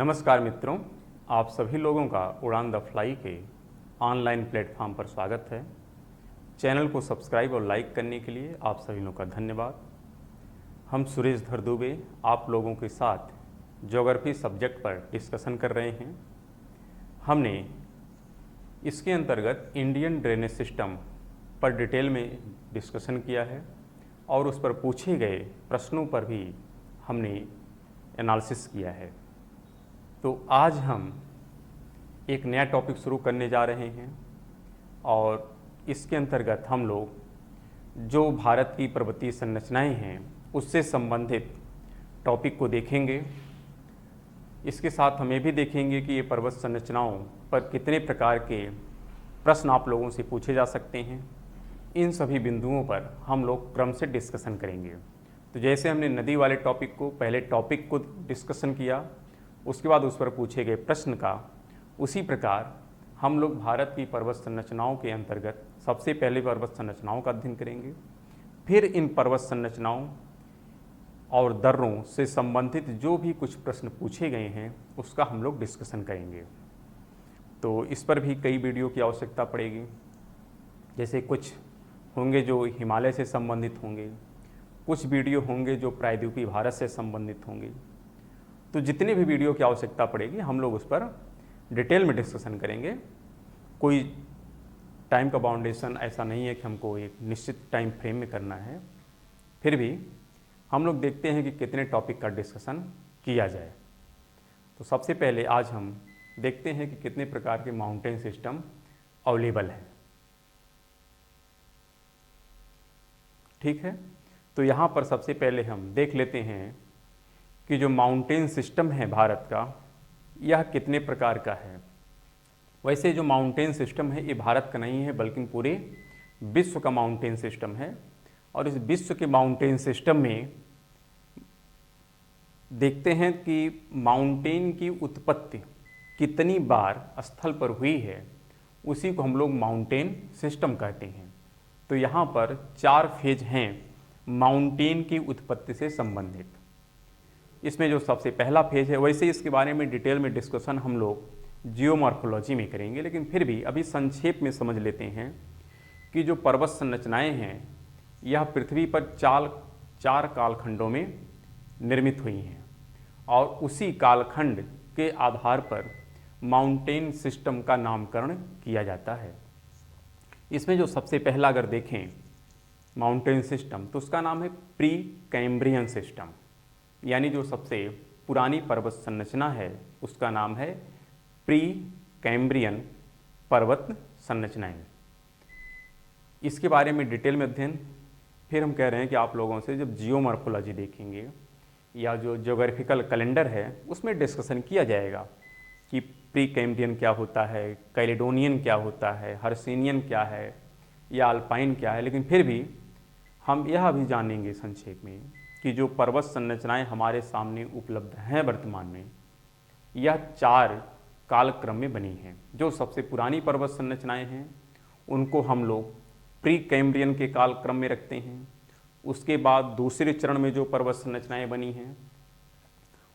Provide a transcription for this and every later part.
नमस्कार मित्रों, आप सभी लोगों का उड़ान द फ्लाई के ऑनलाइन प्लेटफॉर्म पर स्वागत है। चैनल को सब्सक्राइब और लाइक करने के लिए आप सभी लोगों का धन्यवाद। हम सुरेश धर दुबे आप लोगों के साथ ज्योग्राफी सब्जेक्ट पर डिस्कशन कर रहे हैं। हमने इसके अंतर्गत इंडियन ड्रेनेज सिस्टम पर डिटेल में डिस्कशन किया है और उस पर पूछे गए प्रश्नों पर भी हमने एनालिसिस किया है। तो आज हम एक नया टॉपिक शुरू करने जा रहे हैं और इसके अंतर्गत हम लोग जो भारत की पर्वतीय संरचनाएं हैं उससे संबंधित टॉपिक को देखेंगे। इसके साथ हम ये भी देखेंगे कि ये पर्वत संरचनाओं पर कितने प्रकार के प्रश्न आप लोगों से पूछे जा सकते हैं। इन सभी बिंदुओं पर हम लोग क्रम से डिस्कशन करेंगे। तो जैसे हमने नदी वाले टॉपिक को पहले टॉपिक को डिस्कशन किया, उसके बाद उस पर पूछे गए प्रश्न का, उसी प्रकार हम लोग भारत की पर्वत संरचनाओं के अंतर्गत सबसे पहले पर्वत संरचनाओं का अध्ययन करेंगे। फिर इन पर्वत संरचनाओं और दर्रों से संबंधित जो भी कुछ प्रश्न पूछे गए हैं उसका हम लोग डिस्कशन करेंगे। तो इस पर भी कई वीडियो की आवश्यकता पड़ेगी। जैसे कुछ होंगे जो हिमालय से संबंधित होंगे, कुछ वीडियो होंगे जो प्रायद्वीपीय भारत से संबंधित होंगे। तो जितने भी वीडियो की आवश्यकता पड़ेगी हम लोग उस पर डिटेल में डिस्कशन करेंगे। कोई टाइम का बाउंडेशन ऐसा नहीं है कि हमको एक निश्चित टाइम फ्रेम में करना है। फिर भी हम लोग देखते हैं कि कितने टॉपिक का डिस्कशन किया जाए। तो सबसे पहले आज हम देखते हैं कि कितने प्रकार के माउंटेन सिस्टम अवेलेबल हैं। ठीक है, तो यहाँ पर सबसे पहले हम देख लेते हैं कि जो माउंटेन सिस्टम है भारत का, यह कितने प्रकार का है। वैसे जो माउंटेन सिस्टम है ये भारत का नहीं है बल्कि पूरे विश्व का माउंटेन सिस्टम है। और इस विश्व के माउंटेन सिस्टम में देखते हैं कि माउंटेन की उत्पत्ति कितनी बार स्थल पर हुई है, उसी को हम लोग माउंटेन सिस्टम कहते हैं। तो यहाँ पर 4 फेज हैं माउंटेन की उत्पत्ति से संबंधित। इसमें जो सबसे पहला फेज है, वैसे इसके बारे में डिटेल में डिस्कशन हम लोग जियोमॉर्फोलॉजी में करेंगे, लेकिन फिर भी अभी संक्षेप में समझ लेते हैं कि जो पर्वत संरचनाएं हैं यह पृथ्वी पर 4 कालखंडों में निर्मित हुई हैं और उसी कालखंड के आधार पर माउंटेन सिस्टम का नामकरण किया जाता है। इसमें जो सबसे पहला अगर देखें माउंटेन सिस्टम तो उसका नाम है प्री कैम्ब्रियन सिस्टम, यानी जो सबसे पुरानी पर्वत संरचना है उसका नाम है प्री कैम्ब्रियन पर्वत संरचनाएं। इसके बारे में डिटेल में अध्ययन फिर हम कह रहे हैं कि आप लोगों से जब जियोमॉर्फोलॉजी देखेंगे या जो ज्योग्राफिकल कैलेंडर है उसमें डिस्कशन किया जाएगा कि प्री कैम्ब्रियन क्या होता है, कैलेडोनियन क्या होता है, हर्सिनियन क्या है या अल्पाइन क्या है। लेकिन फिर भी हम यह भी जानेंगे संक्षेप में कि जो पर्वत संरचनाएं हमारे सामने उपलब्ध हैं वर्तमान में, यह 4 कालक्रम में बनी हैं। जो सबसे पुरानी पर्वत संरचनाएं हैं उनको हम लोग प्री कैम्ब्रियन के कालक्रम में रखते हैं। उसके बाद दूसरे चरण में जो पर्वत संरचनाएं बनी हैं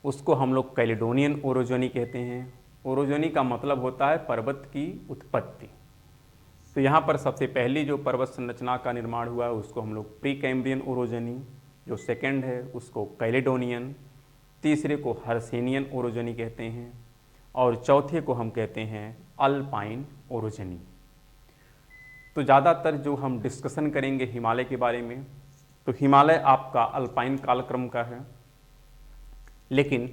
उसको हम लोग कैलेडोनियन ओरोजोनी कहते हैं। ओरोजोनी का मतलब होता है पर्वत की उत्पत्ति। तो यहाँ पर सबसे पहली जो पर्वत संरचना का निर्माण हुआ है उसको हम लोग प्री कैम्ब्रियन ओरोजोनी, जो सेकंड है उसको कैलेडोनियन, तीसरे को हर्सिनियन ओरोजोनी कहते हैं और चौथे को हम कहते हैं अल्पाइन ओरोजोनी। तो ज़्यादातर जो हम डिस्कशन करेंगे हिमालय के बारे में, तो हिमालय आपका अल्पाइन कालक्रम का है। लेकिन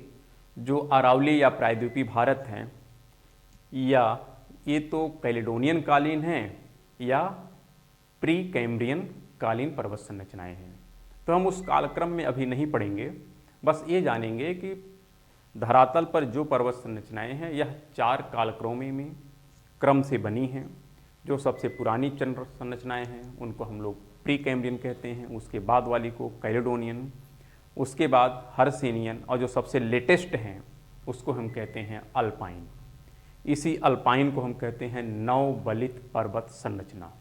जो अरावली या प्रायद्वीपीय भारत हैं या ये तो कैलेडोनियन कालीन हैं या प्री कैम्ब्रियन कालीन पर्वत संरचनाएं हैं। तो हम उस कालक्रम में अभी नहीं पढ़ेंगे, बस ये जानेंगे कि धरातल पर जो पर्वत संरचनाएं हैं यह 4 कालक्रमों में क्रम से बनी हैं। जो सबसे पुरानी चंद्र संरचनाएं हैं उनको हम लोग प्री कैम्ब्रियन कहते हैं, उसके बाद वाली को कैलेडोनियन, उसके बाद हर्सिनियन और जो सबसे लेटेस्ट हैं उसको हम कहते हैं अल्पाइन। इसी अल्पाइन को हम कहते हैं नवबलित पर्वत संरचना।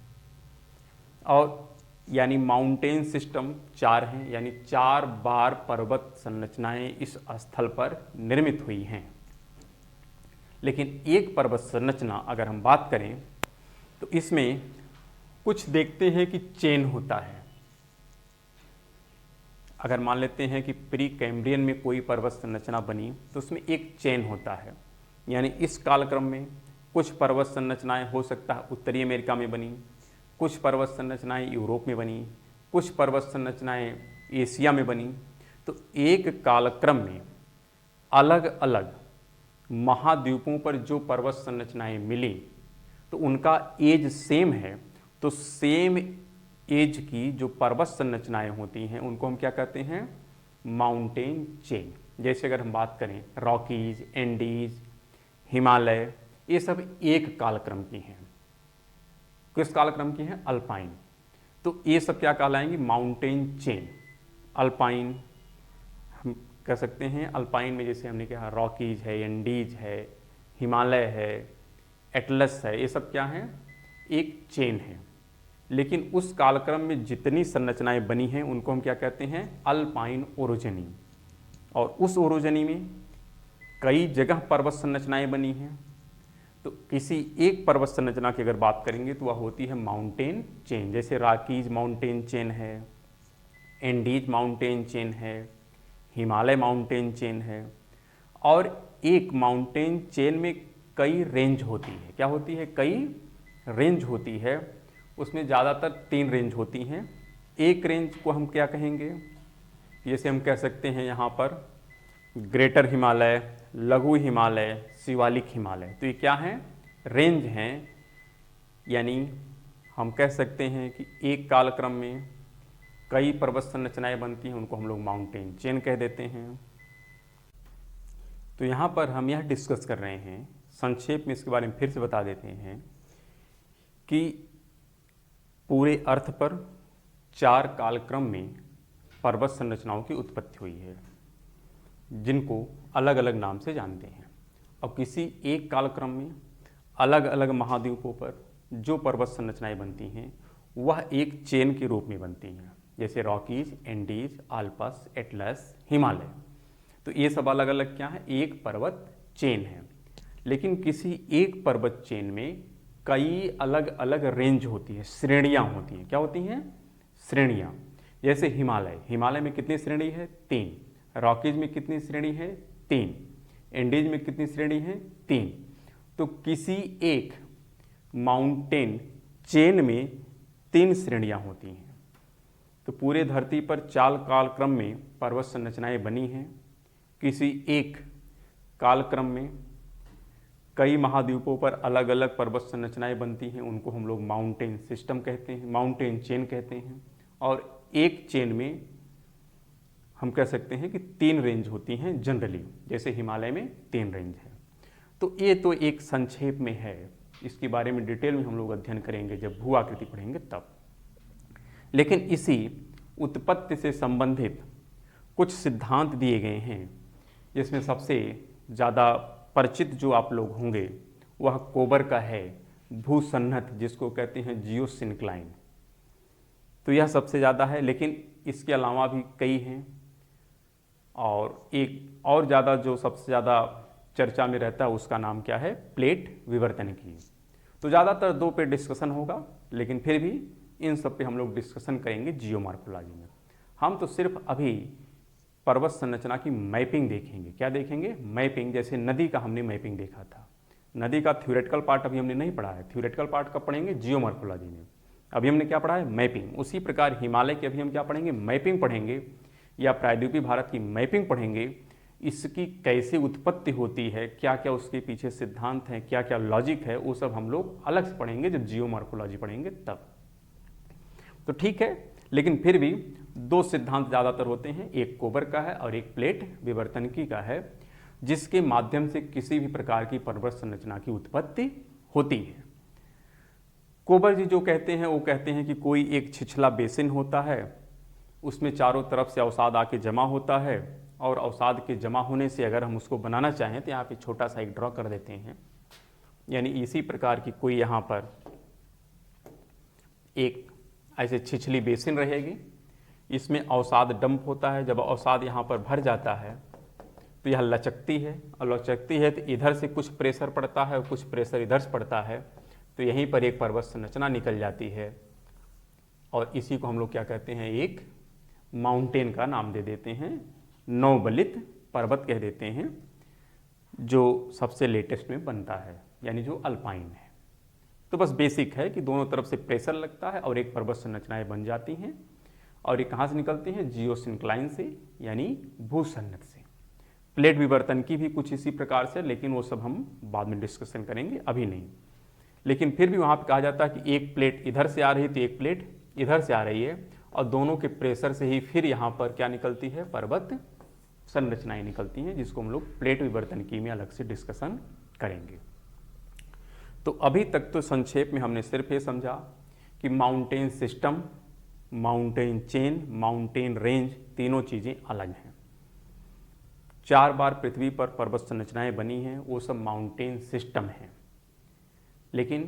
और यानी माउंटेन सिस्टम 4 हैं, यानी 4 बार पर्वत संरचनाएं इस स्थल पर निर्मित हुई हैं। लेकिन एक पर्वत संरचना अगर हम बात करें तो इसमें कुछ देखते हैं कि चेन होता है। अगर मान लेते हैं कि प्री कैम्ब्रियन में कोई पर्वत संरचना बनी तो उसमें एक चेन होता है, यानी इस कालक्रम में कुछ पर्वत संरचनाएं हो सकता है उत्तरी अमेरिका में बनी, कुछ पर्वत संरचनाएं यूरोप में बनी, कुछ पर्वत संरचनाएं एशिया में बनी। तो एक कालक्रम में अलग अलग महाद्वीपों पर जो पर्वत संरचनाएं मिली तो उनका एज सेम है, तो सेम एज की जो पर्वत संरचनाएं होती हैं उनको हम क्या कहते हैं, माउंटेन चेन। जैसे अगर हम बात करें रॉकीज, एंडीज, हिमालय, ये सब एक कालक्रम की हैं। किस कालक्रम की हैं, अल्पाइन। तो ये सब क्या कहलाएंगी, माउंटेन चेन। अल्पाइन हम कह सकते हैं, अल्पाइन में जैसे हमने कहा रॉकीज है, एंडीज है, हिमालय है, एटलस है, ये सब क्या हैं, एक चेन है। लेकिन उस कालक्रम में जितनी संरचनाएं बनी हैं उनको हम क्या कहते हैं, अल्पाइन ओरोजनी। और उस ओरोजनी में कई जगह पर्वत संरचनाएं बनी हैं। तो किसी एक पर्वत संरचना की अगर बात करेंगे तो वह होती है माउंटेन चेन। जैसे रॉकीज माउंटेन चेन है, एंडीज माउंटेन चेन है, हिमालय माउंटेन चेन है। और एक माउंटेन चेन में कई रेंज होती है। क्या होती है, कई रेंज होती है। उसमें ज़्यादातर 3 रेंज होती हैं। एक रेंज को हम क्या कहेंगे, जैसे हम कह सकते हैं यहाँ पर ग्रेटर हिमालय, लघु हिमालय, शिवालिक हिमालय। तो ये क्या हैं, रेंज हैं। यानी हम कह सकते हैं कि एक कालक्रम में कई पर्वत संरचनाएं बनती हैं, उनको हम लोग माउंटेन चेन कह देते हैं। तो यहाँ पर हम यह डिस्कस कर रहे हैं, संक्षेप में इसके बारे में फिर से बता देते हैं कि पूरे अर्थ पर 4 कालक्रम में पर्वत संरचनाओं की उत्पत्ति हुई है, जिनको अलग अलग नाम से जानते हैं। अब किसी एक कालक्रम में अलग अलग महाद्वीपों पर जो पर्वत संरचनाएं बनती हैं वह एक चेन के रूप में बनती हैं, जैसे Rockies, Andes, Alps, Atlas, Himalaya. तो ये सब अलग अलग क्या है, एक पर्वत चेन है। लेकिन किसी एक पर्वत चेन में कई अलग अलग रेंज होती है, श्रेणियाँ होती हैं। क्या होती हैं, श्रेणियाँ। जैसे हिमालय, हिमालय में कितनी श्रेणी है, 3। रॉकीज में कितनी श्रेणी है, 3। एंडीज में कितनी श्रेणी है, 3। तो किसी एक माउंटेन चेन में 3 श्रेणियाँ होती हैं। तो पूरे धरती पर 4 कालक्रम में पर्वत संरचनाएं बनी हैं। किसी एक कालक्रम में कई महाद्वीपों पर अलग अलग पर्वत संरचनाएं बनती हैं, उनको हम लोग माउंटेन सिस्टम कहते हैं, माउंटेन चेन कहते हैं। और एक चेन में हम कह सकते हैं कि 3 रेंज होती हैं जनरली, जैसे हिमालय में 3 रेंज है। तो ये तो एक संक्षेप में है, इसके बारे में डिटेल में हम लोग अध्ययन करेंगे जब भू आकृति पढ़ेंगे तब। लेकिन इसी उत्पत्ति से संबंधित कुछ सिद्धांत दिए गए हैं, जिसमें सबसे ज़्यादा परिचित जो आप लोग होंगे वह कोबर का है भूसन्नत, जिसको कहते हैं जियोसिंक्लाइन। तो यह सबसे ज़्यादा है, लेकिन इसके अलावा भी कई हैं। और एक और ज़्यादा जो सबसे ज़्यादा चर्चा में रहता है उसका नाम क्या है, प्लेट विवर्तन की। तो ज़्यादातर 2 पे डिस्कशन होगा, लेकिन फिर भी इन सब पे हम लोग डिस्कशन करेंगे जियोमॉर्फोलॉजी में। हम तो सिर्फ अभी पर्वत संरचना की मैपिंग देखेंगे। क्या देखेंगे, मैपिंग। जैसे नदी का हमने मैपिंग देखा था, नदी का थ्योरेटिकल पार्ट अभी हमने नहीं पढ़ा है, थ्योरेटिकल पार्ट कब पढ़ेंगे, जियोमॉर्फोलॉजी में। अभी हमने क्या पढ़ा है, मैपिंग। उसी प्रकार हिमालय की अभी हम क्या पढ़ेंगे, मैपिंग पढ़ेंगे, या प्रायद्वीपीय भारत की मैपिंग पढ़ेंगे। इसकी कैसे उत्पत्ति होती है, क्या क्या उसके पीछे सिद्धांत हैं, क्या क्या लॉजिक है, वो सब हम लोग अलग से पढ़ेंगे जब जियोमॉर्फोलॉजी पढ़ेंगे तब। तो ठीक है, लेकिन फिर भी 2 सिद्धांत ज़्यादातर होते हैं, एक कोबर का है और एक प्लेट विवर्तनिकी का है, जिसके माध्यम से किसी भी प्रकार की पर्वत संरचना की उत्पत्ति होती है। कोबर जी जो कहते हैं वो कहते हैं कि कोई एक छिछला बेसिन होता है, उसमें चारों तरफ से अवसाद आके जमा होता है, और अवसाद के जमा होने से अगर हम उसको बनाना चाहें तो यहाँ पे छोटा सा एक ड्रॉ कर देते हैं। यानी इसी प्रकार की कोई यहाँ पर एक ऐसे छिछली बेसिन रहेगी, इसमें अवसाद डंप होता है। जब अवसाद यहाँ पर भर जाता है तो यह लचकती है, और लचकती है तो इधर से कुछ प्रेशर पड़ता है और कुछ प्रेशर इधर से पड़ता है, तो यहीं पर एक पर्वत संरचना निकल जाती है, और इसी को हम लोग क्या कहते हैं, एक माउंटेन का नाम दे देते हैं, नवबलित पर्वत कह देते हैं, जो सबसे लेटेस्ट में बनता है, यानी जो अल्पाइन है। तो बस बेसिक है कि दोनों तरफ से प्रेशर लगता है और एक पर्वत संरचनाएं बन जाती हैं, और ये कहाँ से निकलती हैं, जियोसिंक्लाइन से, यानी भूसन्नत से। प्लेट विवर्तन की भी कुछ इसी प्रकार से, लेकिन वो सब हम बाद में डिस्कशन करेंगे, अभी नहीं। लेकिन फिर भी वहाँ पर कहा जाता है कि एक प्लेट इधर से आ रही तो एक प्लेट इधर से आ रही है, और दोनों के प्रेशर से ही फिर यहाँ पर क्या निकलती है, पर्वत संरचनाएं निकलती हैं, जिसको हम लोग प्लेट विवर्तन की में अलग से डिस्कशन करेंगे। तो अभी तक तो संक्षेप में हमने सिर्फ ये समझा कि mountain system, mountain chain, mountain range, तीनों चीज़ें अलग हैं। 4 बार पृथ्वी पर पर्वत संरचनाएं बनी हैं, वो सब माउंटेन सिस्टम हैं। लेकिन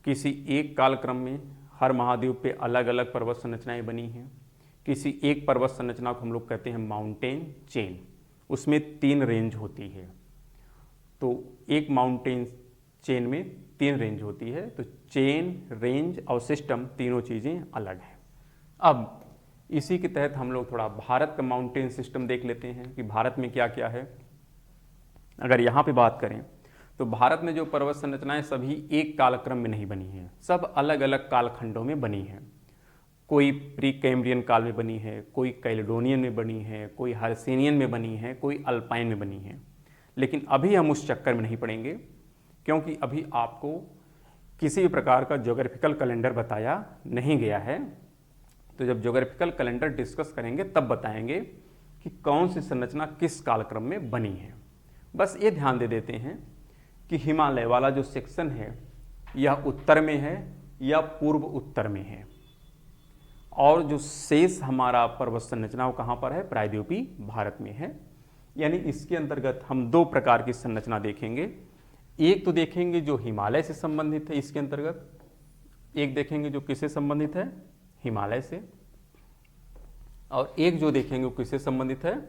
किसी एक कालक्रम में हर महाद्वीप पे अलग अलग पर्वत संरचनाएं बनी हैं। किसी एक पर्वत संरचना को हम लोग कहते हैं माउंटेन चेन, उसमें 3 रेंज होती है। तो एक माउंटेन चेन में 3 रेंज होती है, तो चेन, रेंज और सिस्टम तीनों चीज़ें अलग हैं। अब इसी के तहत हम लोग थोड़ा भारत का माउंटेन सिस्टम देख लेते हैं कि भारत में क्या क्या है। अगर यहाँ पे बात करें तो भारत में जो पर्वत संरचनाएं सभी एक कालक्रम में नहीं बनी हैं, सब अलग अलग कालखंडों में बनी हैं। कोई प्री कैम्ब्रियन काल में बनी है, कोई कैलेडोनियन में बनी है, कोई हर्सेनियन में बनी है, कोई अल्पाइन में बनी है। लेकिन अभी हम उस चक्कर में नहीं पड़ेंगे, क्योंकि अभी आपको किसी भी प्रकार का ज्योग्राफिकल कैलेंडर बताया नहीं गया है। तो जब ज्योग्राफिकल कैलेंडर डिस्कस करेंगे तब बताएंगे कि कौन सी संरचना किस कालक्रम में बनी है। बस ये ध्यान दे देते हैं कि हिमालय वाला जो सेक्शन है यह उत्तर में है या पूर्व उत्तर में है, और जो शेष हमारा पर्वत संरचना वो कहाँ पर है, प्रायद्वीपीय भारत में है। यानी इसके अंतर्गत हम 2 प्रकार की संरचना देखेंगे। एक तो देखेंगे जो हिमालय से संबंधित है, इसके अंतर्गत एक देखेंगे जो किससे संबंधित है, हिमालय से, और एक जो देखेंगे वो किससे संबंधित है,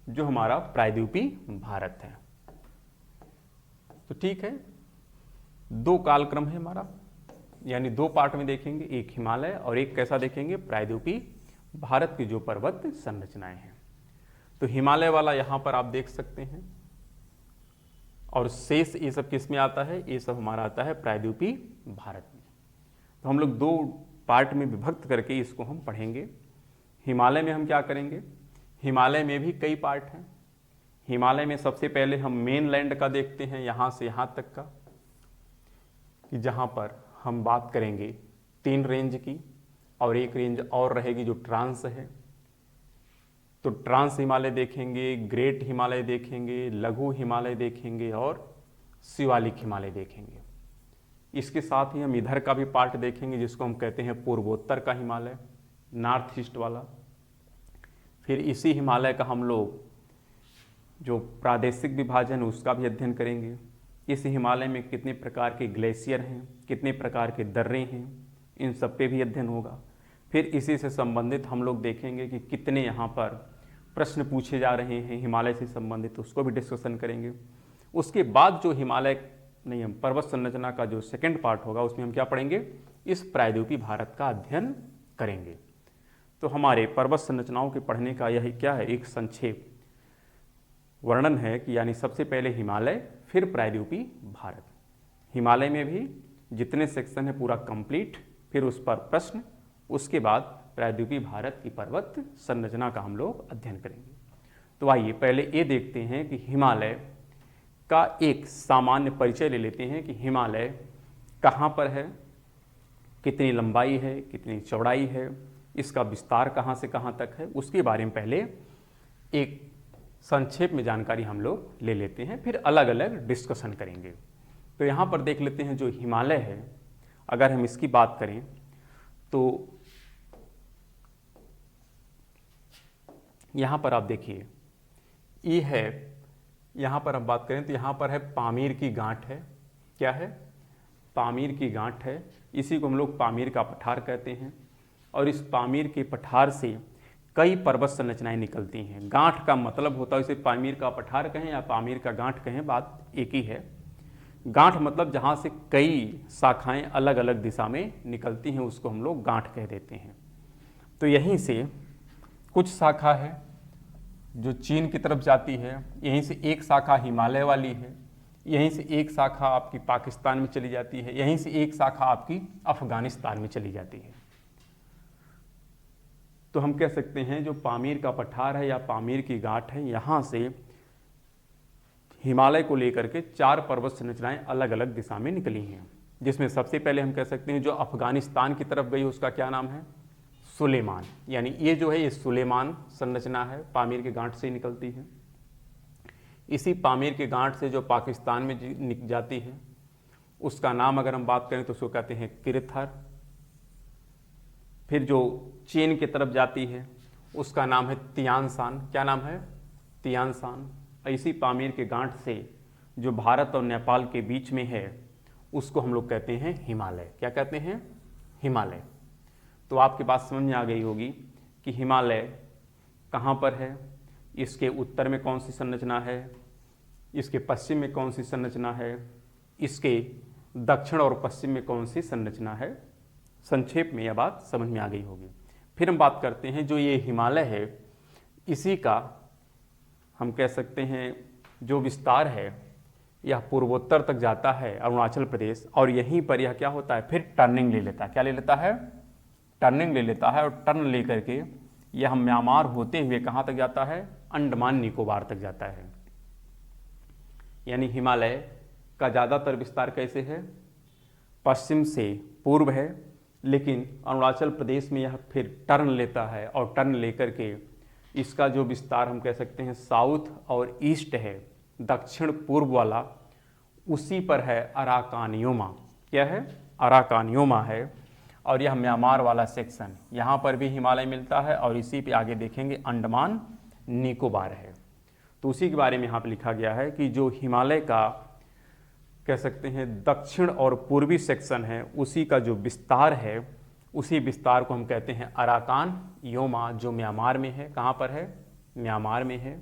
जो हमारा प्रायद्वीपीय भारत है। तो ठीक है, 2 कालक्रम है हमारा, यानी 2 पार्ट में देखेंगे, एक हिमालय और एक कैसा देखेंगे, प्रायद्वीपीय भारत की जो पर्वत संरचनाएं हैं। तो हिमालय वाला यहाँ पर आप देख सकते हैं, और शेष ये सब किस में आता है, ये सब हमारा आता है प्रायद्वीपीय भारत में। तो हम लोग 2 पार्ट में विभक्त करके इसको हम पढ़ेंगे। हिमालय में हम क्या करेंगे, हिमालय में भी कई पार्ट हैं। हिमालय में सबसे पहले हम मेन लैंड का देखते हैं, यहाँ से यहाँ तक का, कि जहाँ पर हम बात करेंगे 3 रेंज की, और एक रेंज और रहेगी जो ट्रांस है। तो ट्रांस हिमालय देखेंगे, ग्रेट हिमालय देखेंगे, लघु हिमालय देखेंगे और शिवालिक हिमालय देखेंगे। इसके साथ ही हम इधर का भी पार्ट देखेंगे जिसको हम कहते हैं पूर्वोत्तर का हिमालय, नॉर्थ ईस्ट वाला। फिर इसी हिमालय का हम लोग जो प्रादेशिक विभाजन उसका भी अध्ययन करेंगे। इस हिमालय में कितने प्रकार के ग्लेशियर हैं, कितने प्रकार के दर्रे हैं, इन सब पे भी अध्ययन होगा। फिर इसी से संबंधित हम लोग देखेंगे कि कितने यहाँ पर प्रश्न पूछे जा रहे हैं हिमालय से संबंधित, उसको भी डिस्कशन करेंगे। उसके बाद जो हिमालय नहीं, हम पर्वत संरचना का जो सेकंड पार्ट होगा उसमें हम क्या पढ़ेंगे, इस प्रायद्वीपीय भारत का अध्ययन करेंगे। तो हमारे पर्वत संरचनाओं के पढ़ने का यही क्या है, एक संक्षेप वर्णन है कि यानी सबसे पहले हिमालय, फिर प्रायद्वीपीय भारत। हिमालय में भी जितने सेक्शन है पूरा कंप्लीट, फिर उस पर प्रश्न, उसके बाद प्रायद्वीपीय भारत की पर्वत संरचना का हम लोग अध्ययन करेंगे। तो आइए पहले ये देखते हैं कि हिमालय का एक सामान्य परिचय ले लेते हैं कि हिमालय कहाँ पर है, कितनी लंबाई है, कितनी चौड़ाई है, इसका विस्तार कहाँ से कहाँ तक है, उसके बारे में पहले एक संक्षेप में जानकारी हम लोग ले लेते हैं, फिर अलग अलग डिस्कशन करेंगे। तो यहाँ पर देख लेते हैं जो हिमालय है, अगर हम इसकी बात करें तो यहाँ पर आप देखिए, ये है, यहाँ पर हम बात करें तो यहाँ पर है पामीर की गांठ है। क्या है, पामीर की गांठ है। इसी को हम लोग पामीर का पठार कहते हैं। और इस पामीर के पठार से कई पर्वत संरचनाएं निकलती हैं। गांठ का मतलब होता है, इसे पामीर का पठार कहें या पामीर का गांठ कहें, बात एक ही है। गांठ मतलब जहाँ से कई शाखाएं अलग अलग दिशा में निकलती हैं, उसको हम लोग गांठ कह देते हैं। तो यहीं से कुछ शाखा है जो चीन की तरफ जाती है, यहीं से एक शाखा हिमालय वाली है, यहीं से एक शाखा आपकी पाकिस्तान में चली जाती है, यहीं से एक शाखा आपकी अफगानिस्तान में चली जाती है। तो हम कह सकते हैं जो पामीर का पठार है या पामीर की गांठ है, यहाँ से हिमालय को लेकर के 4 पर्वत संरचनाएं अलग अलग दिशा में निकली हैं, जिसमें सबसे पहले हम कह सकते हैं जो अफगानिस्तान की तरफ गई उसका क्या नाम है, सुलेमान। यानी ये जो है ये सुलेमान संरचना है, पामीर के गांठ से निकलती है। इसी पामीर के गांठ से जो पाकिस्तान में जाती है उसका नाम अगर हम बात करें तो उसको कहते हैं किरथर। फिर जो चीन की तरफ जाती है उसका नाम है तियानसान। क्या नाम है, तियानसान। इसी पामीर के गांठ से जो भारत और नेपाल के बीच में है उसको हम लोग कहते हैं हिमालय। क्या कहते हैं, हिमालय। तो आपकी बात समझ में आ गई होगी कि हिमालय कहाँ पर है, इसके उत्तर में कौन सी संरचना है, इसके पश्चिम में कौन सी संरचना है, इसके दक्षिण और पश्चिम में कौन सी संरचना है। संक्षेप में यह बात समझ में आ गई होगी। फिर हम बात करते हैं जो ये हिमालय है, इसी का हम कह सकते हैं जो विस्तार है यह पूर्वोत्तर तक जाता है, अरुणाचल प्रदेश, और यहीं पर यह क्या होता है फिर टर्निंग ले लेता है। क्या ले लेता है, टर्निंग ले लेता है, और टर्न ले करके यह म्यांमार होते हुए कहाँ तक जाता है, अंडमान निकोबार तक जाता है। यानी हिमालय का ज़्यादातर विस्तार कैसे है, पश्चिम से पूर्व है, लेकिन अरुणाचल प्रदेश में यह फिर टर्न लेता है, और टर्न लेकर के इसका जो विस्तार हम कह सकते हैं साउथ और ईस्ट है, दक्षिण पूर्व वाला, उसी पर है अराकानियोमा। क्या है, अराकानियोमा है। और यह म्यांमार वाला सेक्शन, यहाँ पर भी हिमालय मिलता है, और इसी पे आगे देखेंगे अंडमान निकोबार है। तो उसी के बारे में यहाँ पर लिखा गया है कि जो हिमालय का कह सकते हैं दक्षिण और पूर्वी सेक्शन है, उसी का जो विस्तार है, उसी विस्तार को हम कहते हैं अराकान योमा, जो म्यांमार में है। कहाँ पर है, म्यांमार में है।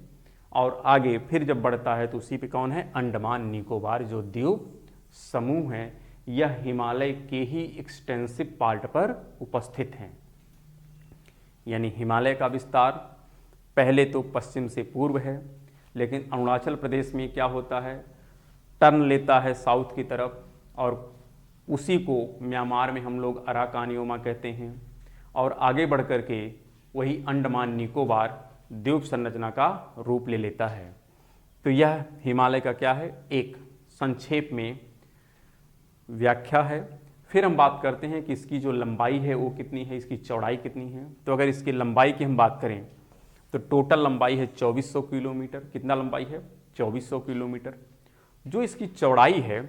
और आगे फिर जब बढ़ता है तो उसी पे कौन है, अंडमान निकोबार, जो द्वीप समूह है, यह हिमालय के ही एक्सटेंसिव पार्ट पर उपस्थित हैं। यानी हिमालय का विस्तार पहले तो पश्चिम से पूर्व है, लेकिन अरुणाचल प्रदेश में क्या होता है, टर्न लेता है साउथ की तरफ, और उसी को म्यांमार में हम लोग अराकानियोमा कहते हैं, और आगे बढ़ कर के वही अंडमान निकोबार द्वीप संरचना का रूप ले लेता है। तो यह हिमालय का क्या है, एक संक्षेप में व्याख्या है। फिर हम बात करते हैं कि इसकी जो लंबाई है वो कितनी है, इसकी चौड़ाई कितनी है। तो अगर इसकी लंबाई की हम बात करें तो टोटल लंबाई है 2400 किलोमीटर। कितना लंबाई है, 2400 किलोमीटर। जो इसकी चौड़ाई है,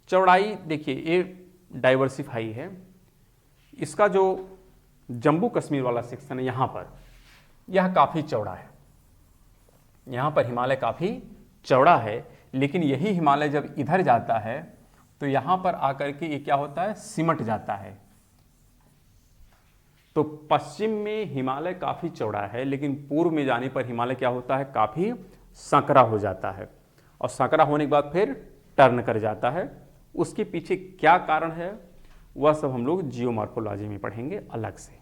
चौड़ाई देखिए ये डाइवर्सिफाई है। इसका जो जम्मू कश्मीर वाला सेक्शन है यहाँ पर, यह काफ़ी चौड़ा है। यहाँ पर हिमालय काफ़ी चौड़ा है, लेकिन यही हिमालय जब इधर जाता है तो यहाँ पर आकर के ये क्या होता है, सिमट जाता है। तो पश्चिम में हिमालय काफ़ी चौड़ा है, लेकिन पूर्व में जाने पर हिमालय क्या होता है, काफ़ी संकरा हो जाता है, और संकरा होने के बाद फिर टर्न कर जाता है। उसके पीछे क्या कारण है वह सब हम लोग जियोमॉर्फोलॉजी में पढ़ेंगे अलग से।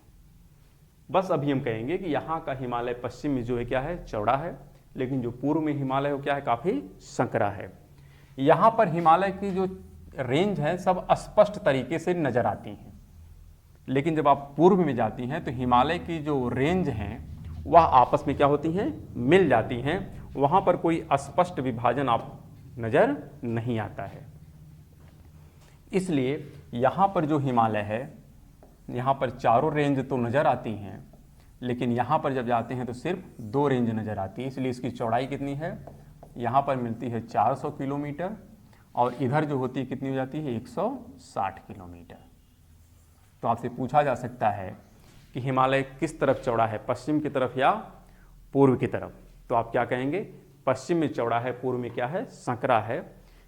बस अभी हम कहेंगे कि यहाँ का हिमालय पश्चिम में जो है क्या है, चौड़ा है, लेकिन जो पूर्व में हिमालय हो क्या है, काफ़ी संकरा है। यहाँ पर हिमालय की जो रेंज है सब स्पष्ट तरीके से नजर आती हैं, लेकिन जब आप पूर्व में जाती हैं तो हिमालय की जो रेंज हैं वह आपस में क्या होती हैं, मिल जाती हैं। वहाँ पर कोई स्पष्ट विभाजन आप नज़र नहीं आता है। इसलिए यहाँ पर जो हिमालय है, यहाँ पर चारों रेंज तो नज़र आती हैं, लेकिन यहाँ पर जब जाते हैं तो सिर्फ 2 रेंज नज़र आती है। इसलिए इसकी चौड़ाई कितनी है, यहाँ पर मिलती है 400 किलोमीटर, और इधर जो होती है कितनी हो जाती है, 160 किलोमीटर। तो आपसे पूछा जा सकता है कि हिमालय किस तरफ चौड़ा है, पश्चिम की तरफ या पूर्व की तरफ। तो आप क्या कहेंगे, पश्चिम में चौड़ा है, पूर्व में क्या है, संकरा है।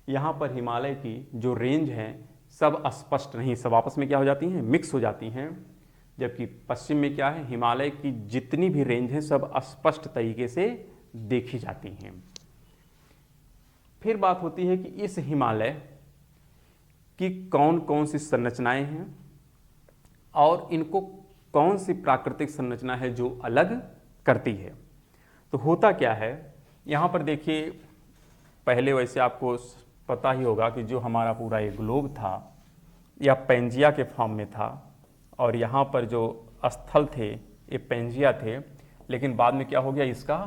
यहाँ पर हिमालय की जो रेंज है सब स्पष्ट नहीं, सब आपस में क्या हो जाती हैं, मिक्स हो जाती हैं। जबकि पश्चिम में क्या है, हिमालय की जितनी भी रेंज है सब स्पष्ट तरीके से देखी जाती हैं। फिर बात होती है कि इस हिमालय की कौन कौन सी संरचनाएं हैं और इनको कौन सी प्राकृतिक संरचना है जो अलग करती है। तो होता क्या है, यहाँ पर देखिए, पहले वैसे आपको पता ही होगा कि जो हमारा पूरा ये ग्लोब था या पेंजिया के फॉर्म में था, और यहाँ पर जो स्थल थे ये पेंजिया थे, लेकिन बाद में क्या हो गया, इसका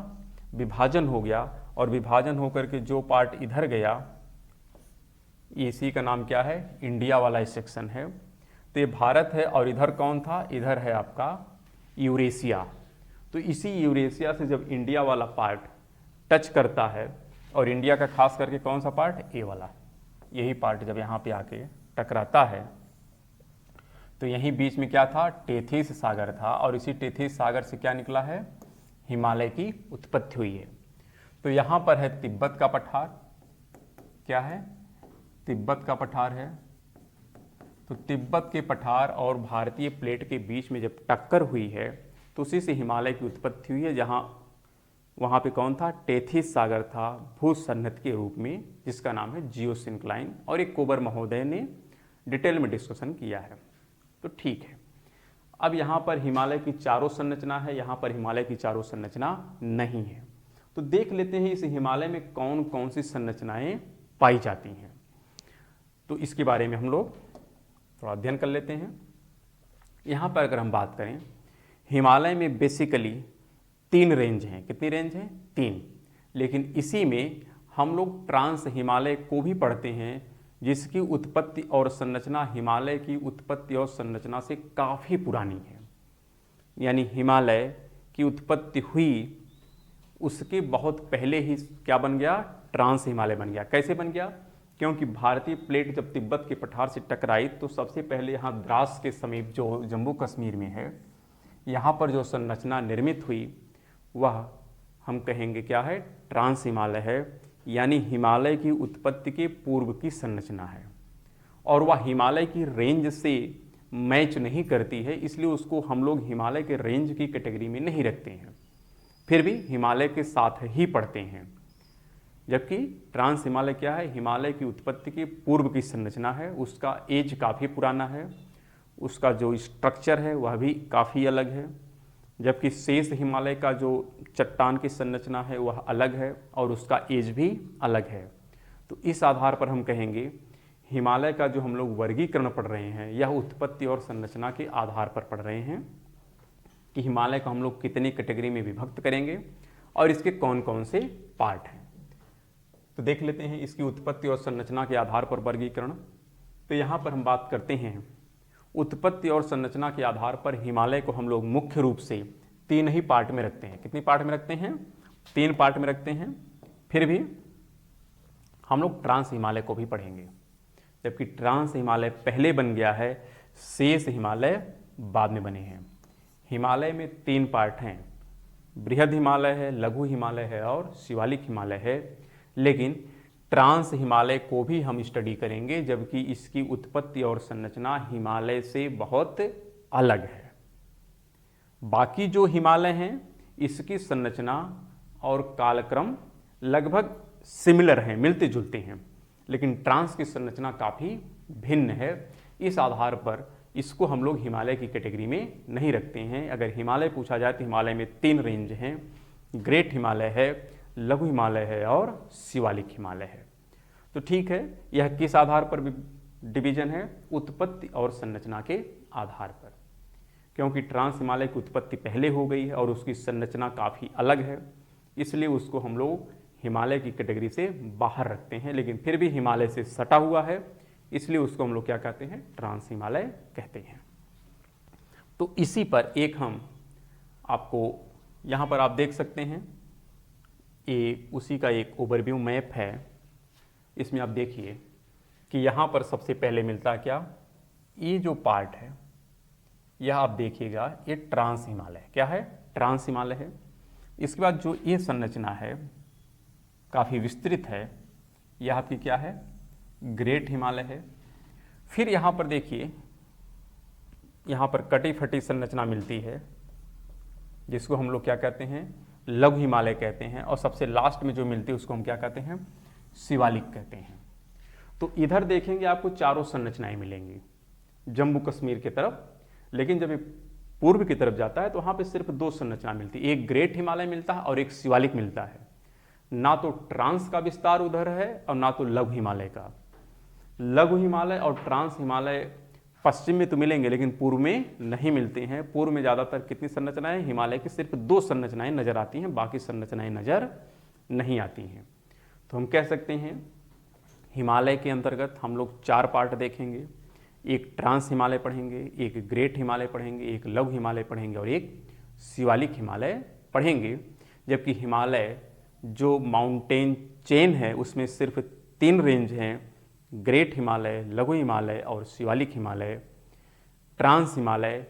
विभाजन हो गया, और विभाजन होकर के जो पार्ट इधर गया, इसी का नाम क्या है, इंडिया वाला सेक्शन है। तो ये भारत है, और इधर कौन था, इधर है आपका यूरेशिया। तो इसी यूरेशिया से जब इंडिया वाला पार्ट टच करता है, और इंडिया का खास करके कौन सा पार्ट, ए वाला, यही पार्ट जब यहाँ पे आके टकराता है, तो यहीं बीच में क्या था, टेथिस सागर था, और इसी टेथिस सागर से क्या निकला है, हिमालय की उत्पत्ति हुई है। तो यहाँ पर है तिब्बत का पठार, क्या है, तिब्बत का पठार है। तो तिब्बत के पठार और भारतीय प्लेट के बीच में जब टक्कर हुई है तो उसी से हिमालय की उत्पत्ति हुई है, जहाँ वहाँ पे कौन था, टेथिस सागर था भूसन्निध के रूप में, जिसका नाम है जियोसिंक्लाइन, और एक कोबर महोदय ने डिटेल में डिस्कशन किया है। तो ठीक है, अब यहाँ पर हिमालय की चारों संरचना है, यहाँ पर हिमालय की चारों संरचना नहीं है। तो देख लेते हैं इस हिमालय में कौन कौन सी संरचनाएं पाई जाती हैं। तो इसके बारे में हम लोग थोड़ा अध्ययन कर लेते हैं। यहाँ पर अगर हम बात करें, हिमालय में बेसिकली 3 रेंज हैं। कितनी रेंज हैं, 3। लेकिन इसी में हम लोग ट्रांस हिमालय को भी पढ़ते हैं, जिसकी उत्पत्ति और संरचना हिमालय की उत्पत्ति और संरचना से काफ़ी पुरानी है। यानी हिमालय की उत्पत्ति हुई उसके बहुत पहले ही क्या बन गया, ट्रांस हिमालय बन गया। कैसे बन गया, क्योंकि भारतीय प्लेट जब तिब्बत के पठार से टकराई तो सबसे पहले यहाँ द्रास के समीप, जो जम्मू कश्मीर में है, यहाँ पर जो संरचना निर्मित हुई वह हम कहेंगे क्या है, ट्रांस हिमालय है। यानी हिमालय की उत्पत्ति के पूर्व की संरचना है, और वह हिमालय की रेंज से मैच नहीं करती है, इसलिए उसको हम लोग हिमालय के रेंज की कैटेगरी में नहीं रखते हैं, फिर भी हिमालय के साथ ही पढ़ते हैं। जबकि ट्रांस हिमालय क्या है, हिमालय की उत्पत्ति के पूर्व की संरचना है, उसका एज काफ़ी पुराना है, उसका जो स्ट्रक्चर है वह भी काफ़ी अलग है। जबकि शेष हिमालय का जो चट्टान की संरचना है वह अलग है, और उसका एज भी अलग है। तो इस आधार पर हम कहेंगे हिमालय का जो हम लोग वर्गीकरण पढ़ रहे हैं, यह उत्पत्ति और संरचना के आधार पर पढ़ रहे हैं कि हिमालय को हम लोग कितनी कैटेगरी में विभक्त करेंगे और इसके कौन कौन से पार्ट हैं। तो देख लेते हैं इसकी उत्पत्ति और संरचना के आधार पर वर्गीकरण। तो यहाँ पर हम बात करते हैं उत्पत्ति और संरचना के आधार पर हिमालय को हम लोग मुख्य रूप से 3 ही पार्ट में रखते हैं। कितनी पार्ट में रखते हैं, 3 पार्ट में रखते हैं। फिर भी हम लोग ट्रांस हिमालय को भी पढ़ेंगे, जबकि ट्रांस हिमालय पहले बन गया है, शेष हिमालय बाद में बने हैं। हिमालय में 3 पार्ट हैं, बृहद हिमालय है, लघु हिमालय है और शिवालिक हिमालय है। लेकिन ट्रांस हिमालय को भी हम स्टडी करेंगे, जबकि इसकी उत्पत्ति और संरचना हिमालय से बहुत अलग है। बाकी जो हिमालय हैं इसकी संरचना और कालक्रम लगभग सिमिलर हैं, मिलते जुलते हैं, लेकिन ट्रांस की संरचना काफ़ी भिन्न है। इस आधार पर इसको हम लोग हिमालय की कैटेगरी में नहीं रखते हैं। अगर हिमालय पूछा जाए तो हिमालय में 3 रेंज हैं, ग्रेट हिमालय है, लघु हिमालय है और शिवालिक हिमालय है। तो ठीक है, यह किस आधार पर डिवीजन है, उत्पत्ति और संरचना के आधार पर, क्योंकि ट्रांस हिमालय की उत्पत्ति पहले हो गई है और उसकी संरचना काफ़ी अलग है, इसलिए उसको हम लोग हिमालय की कैटेगरी से बाहर रखते हैं। लेकिन फिर भी हिमालय से सटा हुआ है, इसलिए उसको हम लोग क्या कहते हैं, ट्रांस हिमालय कहते हैं। तो इसी पर एक हम आपको यहाँ पर आप देख सकते हैं, ये उसी का एक ओवरव्यू मैप है। इसमें आप देखिए कि यहाँ पर सबसे पहले मिलता क्या, ये जो पार्ट है यह आप देखिएगा, ये ट्रांस हिमालय क्या है, ट्रांस हिमालय है। इसके बाद जो ये संरचना है काफ़ी विस्तृत है, यह आपकी क्या है, ग्रेट हिमालय है। फिर यहाँ पर देखिए यहाँ पर कटी फटी संरचना मिलती है, जिसको हम लोग क्या कहते हैं, लघु हिमालय कहते हैं, और सबसे लास्ट में जो मिलती है उसको हम क्या कहते हैं, शिवालिक कहते हैं। तो इधर देखेंगे आपको चारों संरचनाएं मिलेंगी जम्मू कश्मीर की तरफ, लेकिन जब ये पूर्व की तरफ जाता है तो वहाँ पे सिर्फ दो संरचना मिलती है, एक ग्रेट हिमालय मिलता है और एक शिवालिक मिलता है। ना तो ट्रांस का विस्तार उधर है और ना तो लघु हिमालय का। लघु हिमालय और ट्रांस हिमालय पश्चिम में तो मिलेंगे लेकिन पूर्व में नहीं मिलते हैं। पूर्व में ज़्यादातर कितनी संरचनाएं, हिमालय की सिर्फ दो संरचनाएं नजर आती हैं, बाकी संरचनाएं नजर नहीं आती हैं। तो हम कह सकते हैं हिमालय के अंतर्गत हम लोग चार पार्ट देखेंगे, एक ट्रांस हिमालय पढ़ेंगे, एक ग्रेट हिमालय पढ़ेंगे, एक लघु हिमालय पढ़ेंगे और एक शिवालिक हिमालय पढ़ेंगे। जबकि हिमालय जो माउंटेन चेन है उसमें सिर्फ 3 रेंज हैं, ग्रेट हिमालय, लघु हिमालय और शिवालिक हिमालय। ट्रांस हिमालय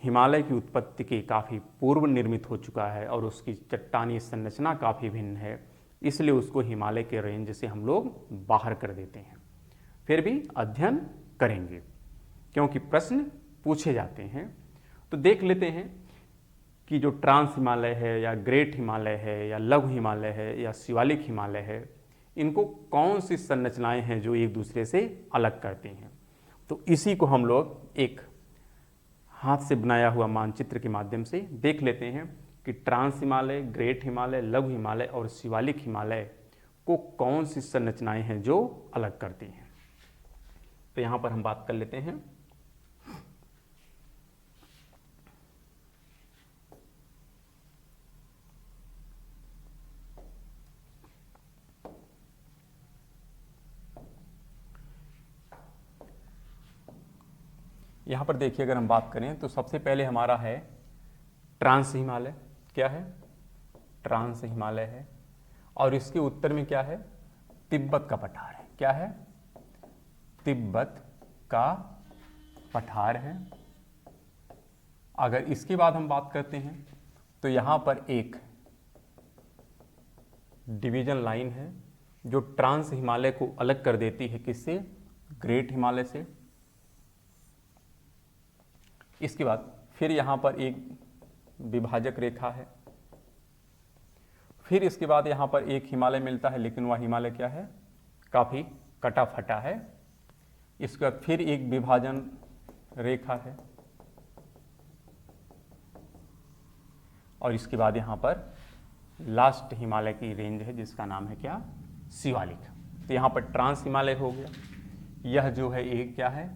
हिमालय की उत्पत्ति के काफ़ी पूर्व निर्मित हो चुका है और उसकी चट्टानी संरचना काफ़ी भिन्न है, इसलिए उसको हिमालय के रेंज से हम लोग बाहर कर देते हैं। फिर भी अध्ययन करेंगे क्योंकि प्रश्न पूछे जाते हैं। तो देख लेते हैं कि जो ट्रांस हिमालय है या ग्रेट हिमालय है या लघु हिमालय है या शिवालिक हिमालय है, इनको कौन सी संरचनाएं हैं जो एक दूसरे से अलग करती हैं। तो इसी को हम लोग एक हाथ से बनाया हुआ मानचित्र के माध्यम से देख लेते हैं कि ट्रांस हिमालय, ग्रेट हिमालय, लघु हिमालय और शिवालिक हिमालय को कौन सी संरचनाएं हैं जो अलग करती हैं। तो यहाँ पर हम बात कर लेते हैं। यहाँ पर देखिए, अगर हम बात करें तो सबसे पहले हमारा है ट्रांस हिमालय। क्या है? ट्रांस हिमालय है। और इसके उत्तर में क्या है? तिब्बत का पठार है। क्या है? तिब्बत का पठार है। अगर इसके बाद हम बात करते हैं तो यहाँ पर एक डिवीजन लाइन है जो ट्रांस हिमालय को अलग कर देती है। किससे? ग्रेट हिमालय से। इसके बाद फिर यहाँ पर एक विभाजक रेखा है। फिर इसके बाद यहाँ पर एक हिमालय मिलता है, लेकिन वह हिमालय क्या है? काफ़ी कटा फटा है। इसके बाद फिर एक विभाजन रेखा है और इसके बाद यहाँ पर लास्ट हिमालय की रेंज है जिसका नाम है क्या? शिवालिक। तो यहाँ पर ट्रांस हिमालय हो गया। यह जो है एक क्या है?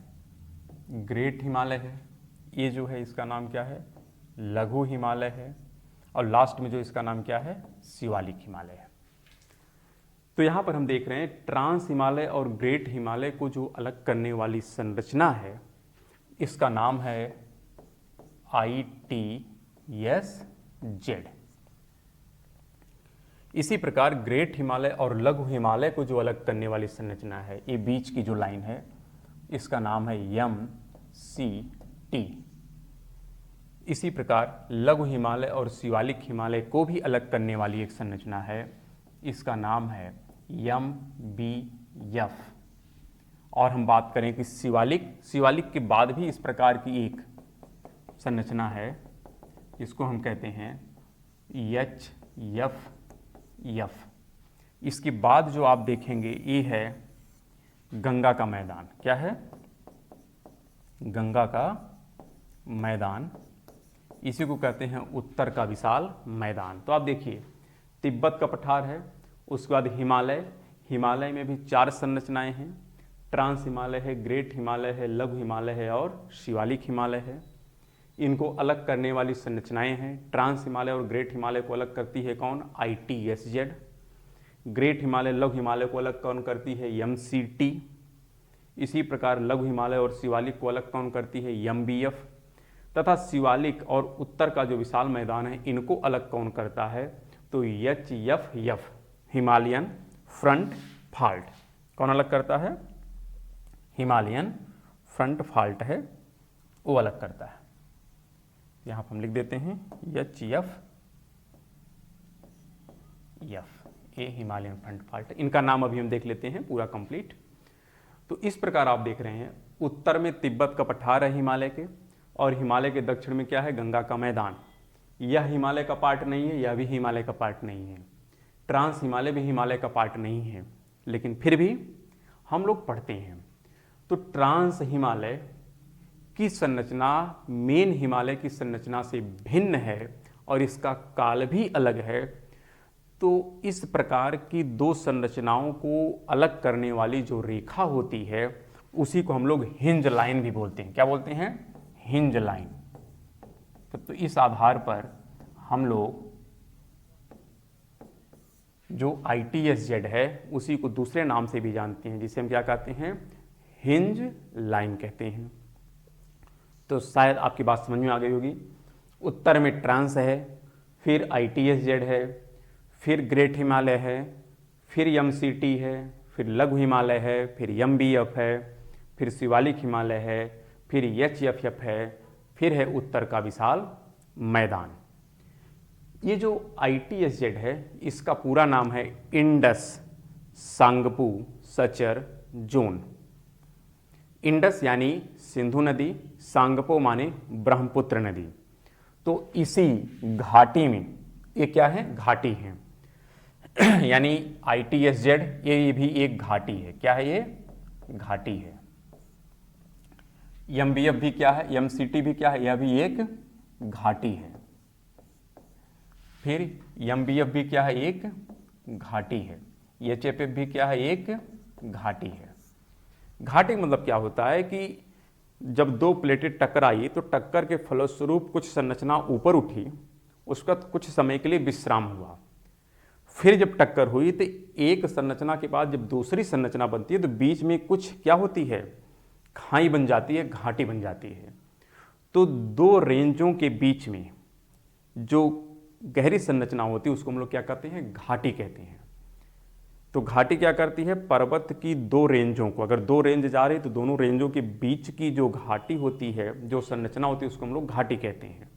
ग्रेट हिमालय है। ये जो है इसका नाम क्या है? लघु हिमालय है। और लास्ट में जो इसका नाम क्या है? शिवालिक हिमालय है। तो यहाँ पर हम देख रहे हैं ट्रांस हिमालय और ग्रेट हिमालय को जो अलग करने वाली संरचना है इसका नाम है ITSZ। इसी प्रकार ग्रेट हिमालय और लघु हिमालय को जो अलग करने वाली संरचना है, ये बीच की जो लाइन है, इसका नाम है MCT। इसी प्रकार लघु हिमालय और शिवालिक हिमालय को भी अलग करने वाली एक संरचना है, इसका नाम है MBF। और हम बात करें कि शिवालिक के बाद भी इस प्रकार की एक संरचना है जिसको हम कहते हैं HFF। इसके बाद जो आप देखेंगे ये है गंगा का मैदान। क्या है? गंगा का मैदान। इसी को कहते हैं उत्तर का विशाल मैदान। तो आप देखिए तिब्बत का पठार है, उसके बाद हिमालय में भी 4 संरचनाएं हैं। ट्रांस हिमालय है, ग्रेट हिमालय है, लघु हिमालय है और शिवालिक हिमालय है। इनको अलग करने वाली संरचनाएं हैं। ट्रांस हिमालय और ग्रेट हिमालय को अलग करती है कौन? ITSZ। ग्रेट हिमालय लघु हिमालय को अलग कौन करती है? MCT। इसी प्रकार लघु हिमालय और शिवालिक को अलग कौन करती है? MBF। तथा शिवालिक और उत्तर का जो विशाल मैदान है इनको अलग कौन करता है? तो HFF, हिमालयन फ्रंट फॉल्ट। कौन अलग करता है? हिमालयन फ्रंट फॉल्ट है, वो अलग करता है। यहाँ पर हम लिख देते हैं HFF, ये हिमालयन फ्रंट फॉल्ट। इनका नाम अभी हम देख लेते हैं पूरा कंप्लीट। तो इस प्रकार आप देख रहे हैं उत्तर में तिब्बत का पठार है हिमालय के, और हिमालय के दक्षिण में क्या है, गंगा का मैदान। यह हिमालय का पार्ट नहीं है, यह भी हिमालय का पार्ट नहीं है। ट्रांस हिमालय भी हिमालय का पार्ट नहीं है, लेकिन फिर भी हम लोग पढ़ते हैं। तो ट्रांस हिमालय की संरचना मेन हिमालय की संरचना से भिन्न है और इसका काल भी अलग है। तो इस प्रकार की दो संरचनाओं को अलग करने वाली जो रेखा होती है उसी को हम लोग हिंज लाइन भी बोलते हैं। क्या बोलते हैं? Hinge line. तो इस आधार पर हम लोग जो ITSZ है उसी को दूसरे नाम से भी जानते हैं, जिसे हम क्या कहते हैं? हिंज लाइन कहते हैं। तो शायद आपकी बात समझ में आ गई होगी। उत्तर में ट्रांस है, फिर ITSZ है, फिर ग्रेट हिमालय है, फिर MCT है, फिर लघु हिमालय है, फिर MBF है, फिर शिवालिक हिमालय है, फिर HFF है, फिर है उत्तर का विशाल मैदान। ये जो ITSZ है इसका पूरा नाम है Indus Tsangpo suture zone. Indus यानी सिंधु नदी, सांगपो माने ब्रह्मपुत्र नदी। तो इसी घाटी में ये क्या है? घाटी है। यानी ITSZ ये भी एक घाटी है। क्या है? ये घाटी है। MBF भी क्या है? MCT भी क्या है? यह भी एक घाटी है। फिर MBF भी क्या है? एक घाटी है। HFF भी क्या है? एक घाटी है। घाटी मतलब क्या होता है कि जब दो प्लेटें टकराई तो टक्कर के फलस्वरूप कुछ संरचना ऊपर उठी, उसका कुछ समय के लिए विश्राम हुआ। फिर जब टक्कर हुई तो एक संरचना के बाद जब दूसरी संरचना बनती है तो बीच में कुछ क्या होती है? खाई बन जाती है, घाटी बन जाती है। तो दो रेंजों के बीच में जो गहरी संरचना होती है उसको हम लोग क्या कहते हैं? घाटी कहते हैं। तो घाटी क्या करती है? पर्वत की दो रेंजों को, अगर दो रेंज जा रही तो दोनों रेंजों के बीच की जो घाटी होती है, जो संरचना होती है, उसको हम लोग घाटी कहते हैं।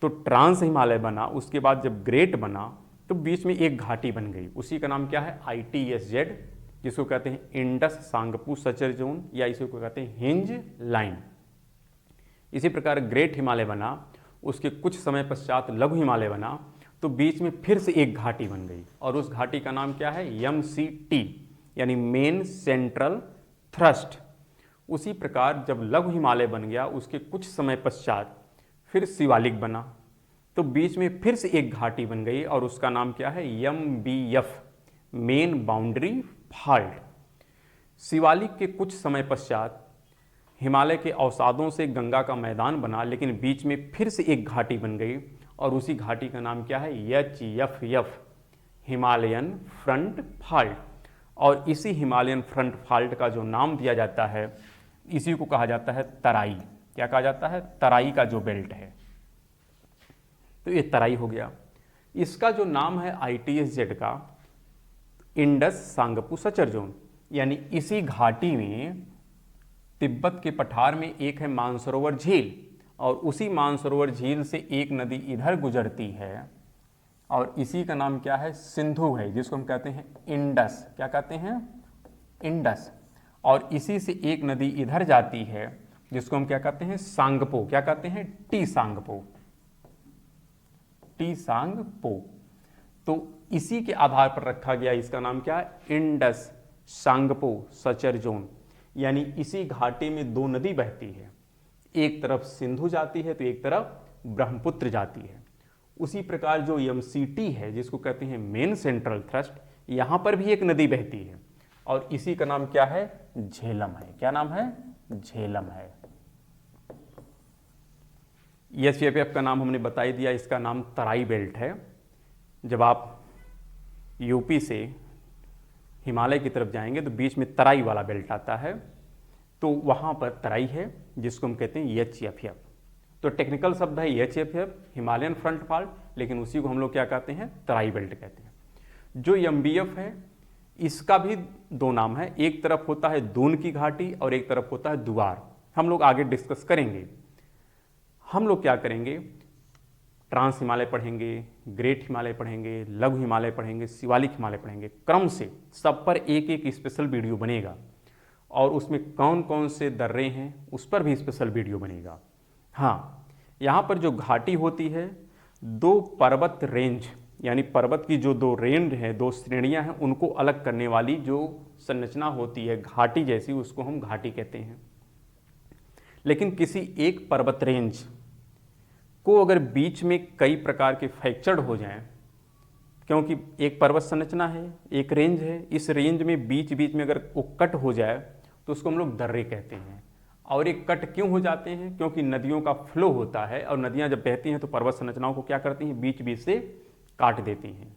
तो ट्रांस हिमालय बना, उसके बाद जब ग्रेट बना तो बीच में एक घाटी बन गई, उसी का नाम क्या है? ITSZ, जिसको कहते हैं इंडस सांगपू सचर जोन, या इसी को कहते हैं हिंज लाइन। इसी प्रकार ग्रेट हिमालय बना, उसके कुछ समय पश्चात लघु हिमालय बना, तो बीच में फिर से एक घाटी बन गई और उस घाटी का नाम क्या है? MCT यानी मेन सेंट्रल थ्रस्ट। उसी प्रकार जब लघु हिमालय बन गया उसके कुछ समय पश्चात फिर शिवालिक बना, तो बीच में फिर से एक घाटी बन गई और उसका नाम क्या है? MBF main boundary fault. Shivalik के कुछ समय पश्चात हिमालय के अवसादों से गंगा का मैदान बना, लेकिन बीच में फिर से एक घाटी बन गई और उसी घाटी का नाम क्या है? HFF Himalayan front fault. और इसी हिमालयन फ्रंट फॉल्ट का जो नाम दिया जाता है इसी को कहा जाता है तराई। क्या कहा जाता है? तराई का जो बेल्ट है। तो ये तराई हो गया। इसका जो नाम है ITSZ का, इंडस सांगपू सचर जोन, यानी इसी घाटी में तिब्बत के पठार में एक है मानसरोवर झील और उसी मानसरोवर झील से एक नदी इधर गुजरती है और इसी का नाम क्या है? सिंधु है, जिसको हम कहते हैं इंडस। क्या कहते हैं? इंडस। और इसी से एक नदी इधर जाती है जिसको हम क्या कहते हैं? सांगपो। क्या कहते हैं? टी सांगपो। टी सांगपो। तो इसी के आधार पर रखा गया इसका नाम क्या है? Indus Tsangpo suture zone. यानी इसी घाटी में दो नदी बहती है, एक तरफ सिंधु जाती है तो एक तरफ ब्रह्मपुत्र जाती है। उसी प्रकार जो MCT है जिसको कहते हैं मेन सेंट्रल थ्रस्ट, यहाँ पर भी एक नदी बहती है और इसी का नाम क्या है? झेलम है। क्या नाम है? झेलम है। HFF का नाम हमने बता ही दिया, इसका नाम तराई बेल्ट है। जब आप यूपी से हिमालय की तरफ जाएंगे तो बीच में तराई वाला बेल्ट आता है, तो वहाँ पर तराई है जिसको हम कहते हैं HFF। तो टेक्निकल शब्द है HFF हिमालयन फ्रंट फॉल्ट, लेकिन उसी को हम लोग क्या कहते हैं? तराई बेल्ट कहते हैं। जो MBF है इसका भी दो नाम है, एक तरफ होता है दून की घाटी और एक तरफ होता है दुआर। हम लोग आगे डिस्कस करेंगे। हम लोग क्या करेंगे? ट्रांस हिमालय पढ़ेंगे, ग्रेट हिमालय पढ़ेंगे, लघु हिमालय पढ़ेंगे, शिवालिक हिमालय पढ़ेंगे। क्रम से सब पर एक एक स्पेशल वीडियो बनेगा और उसमें कौन कौन से दर्रे हैं उस पर भी स्पेशल वीडियो बनेगा। हाँ, यहाँ पर जो घाटी होती है, दो पर्वत रेंज यानी पर्वत की जो दो रेंज हैं, दो श्रेणियाँ हैं, उनको अलग करने वाली जो संरचना होती है घाटी जैसी, उसको हम घाटी कहते हैं। लेकिन किसी एक पर्वत रेंज को अगर बीच में कई प्रकार के फ्रैक्चर्ड हो जाएं, क्योंकि एक पर्वत संरचना है, एक रेंज है, इस रेंज में बीच बीच में अगर वो कट हो जाए तो उसको हम लोग दर्रे कहते हैं। और ये कट क्यों हो जाते हैं? क्योंकि नदियों का फ्लो होता है और नदियां जब बहती हैं तो पर्वत संरचनाओं को क्या करती हैं? बीच बीच से काट देती हैं।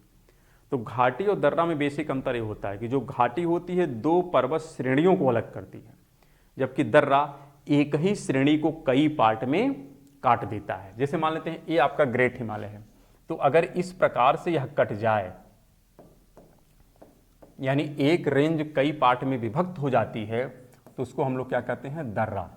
तो घाटी और दर्रा में बेसिक अंतर ये होता है कि जो घाटी होती है दो पर्वत श्रेणियों को अलग करती है, जबकि दर्रा एक ही श्रेणी को कई पार्ट में काट देता है। जैसे मान लेते हैं ये आपका ग्रेट हिमालय है, तो अगर इस प्रकार से यह कट जाए, यानी एक रेंज कई पार्ट में विभक्त हो जाती है, तो उसको हम लोग क्या कहते हैं? दर्रा।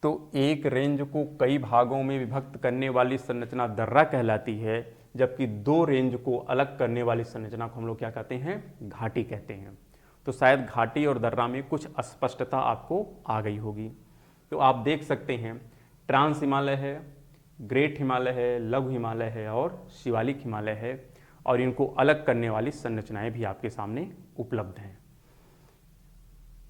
तो एक रेंज को कई भागों में विभक्त करने वाली संरचना दर्रा कहलाती है, जबकि दो रेंज को अलग करने वाली संरचना को हम लोग क्या कहते हैं? घाटी कहते हैं। तो शायद घाटी और दर्रा में कुछ अस्पष्टता आपको आ गई होगी। तो आप देख सकते हैं ट्रांस हिमालय है, ग्रेट हिमालय है, लघु हिमालय है और शिवालिक हिमालय है, और इनको अलग करने वाली संरचनाएं भी आपके सामने उपलब्ध हैं।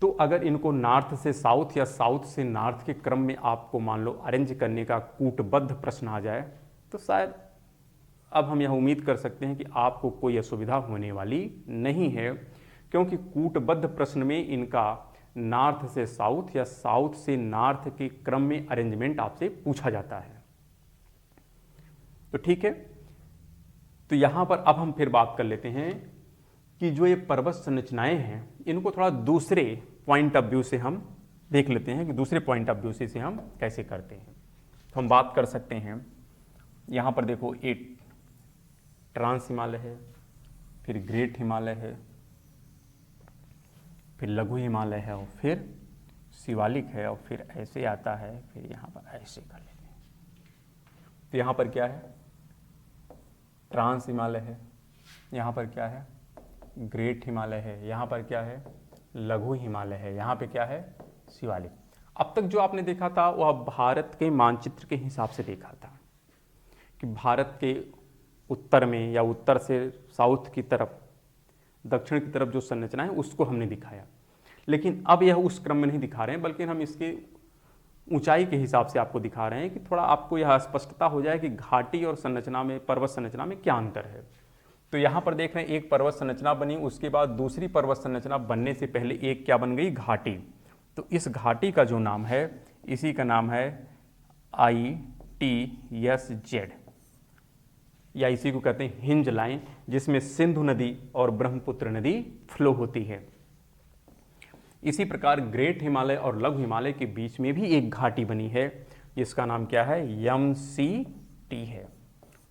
तो अगर इनको नॉर्थ से साउथ या साउथ से नॉर्थ के क्रम में आपको मान लो अरेंज करने का कूटबद्ध प्रश्न आ जाए, तो शायद अब हम यह उम्मीद कर सकते हैं कि आपको कोई असुविधा होने वाली नहीं है, क्योंकि कूटबद्ध प्रश्न में इनका नॉर्थ से साउथ या साउथ से नॉर्थ के क्रम में अरेंजमेंट आपसे पूछा जाता है। तो ठीक है, तो यहां पर अब हम फिर बात कर लेते हैं कि जो ये पर्वत संरचनाएं हैं, इनको थोड़ा दूसरे पॉइंट ऑफ व्यू से हम देख लेते हैं कि दूसरे पॉइंट ऑफ व्यू से हम कैसे करते हैं। तो हम बात कर सकते हैं, यहां पर देखो एक ट्रांस हिमालय है, फिर ग्रेट हिमालय है, फिर लघु हिमालय है और फिर शिवालिक है, और फिर ऐसे आता है, फिर यहाँ पर ऐसे कर लेते हैं। तो यहाँ पर क्या है? ट्रांस हिमालय है, यहाँ पर क्या है? ग्रेट हिमालय है, यहाँ पर क्या है? लघु हिमालय है, यहाँ पे क्या है? शिवालिक। अब तक जो आपने देखा था वह भारत के मानचित्र के हिसाब से देखा था कि भारत के उत्तर में या उत्तर से साउथ की तरफ, दक्षिण की तरफ जो संरचना है उसको हमने दिखाया। लेकिन अब यह उस क्रम में नहीं दिखा रहे हैं, बल्कि हम इसके ऊंचाई के हिसाब से आपको दिखा रहे हैं कि थोड़ा आपको यह स्पष्टता हो जाए कि घाटी और संरचना में, पर्वत संरचना में क्या अंतर है। तो यहाँ पर देख रहे हैं एक पर्वत संरचना बनी, उसके बाद दूसरी पर्वत संरचना बनने से पहले एक क्या बन गई? घाटी। तो इस घाटी का जो नाम है, इसी का नाम है ITSZ, या इसी को कहते हैं हिंज लाइन, जिसमें सिंधु नदी और ब्रह्मपुत्र नदी फ्लो होती है। इसी प्रकार ग्रेट हिमालय और लघु हिमालय के बीच में भी एक घाटी बनी है, जिसका नाम क्या है? MCT है,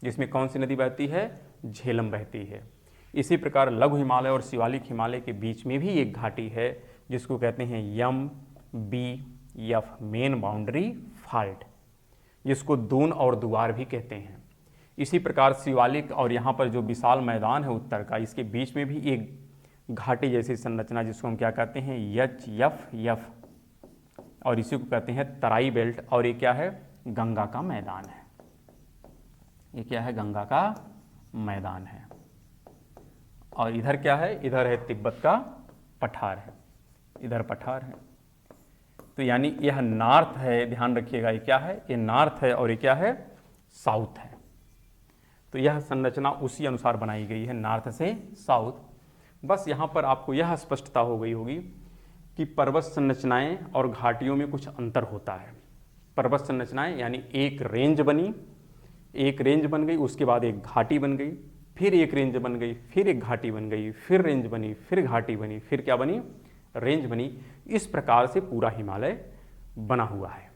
जिसमें कौन सी नदी बहती है? झेलम बहती है। इसी प्रकार लघु हिमालय और शिवालिक हिमालय के बीच में भी एक घाटी है, जिसको कहते हैं MBF, मेन बाउंड्री फॉल्ट, जिसको दून और दुआर भी कहते हैं। इसी प्रकार शिवालिक और यहाँ पर जो विशाल मैदान है उत्तर का, इसके बीच में भी एक घाटी जैसी संरचना, जिसको हम क्या कहते हैं? HFF, और इसी को कहते हैं तराई बेल्ट। और ये क्या है? गंगा का मैदान है। ये क्या है? गंगा का मैदान है। और इधर क्या है? इधर है तिब्बत का पठार है, इधर पठार है। तो यानी यह नॉर्थ है, ध्यान रखिएगा, ये क्या है? ये नॉर्थ है और ये क्या है? साउथ है। तो यह संरचना उसी अनुसार बनाई गई है, नॉर्थ से साउथ। बस यहाँ पर आपको यह स्पष्टता हो गई होगी कि पर्वत संरचनाएं और घाटियों में कुछ अंतर होता है। पर्वत संरचनाएं यानी एक रेंज बनी, एक रेंज बन गई, उसके बाद एक घाटी बन गई, फिर एक रेंज बन गई, फिर एक घाटी बन गई, फिर रेंज बनी, फिर घाटी बनी, फिर क्या बनी? रेंज बनी। इस प्रकार से पूरा हिमालय बना हुआ है,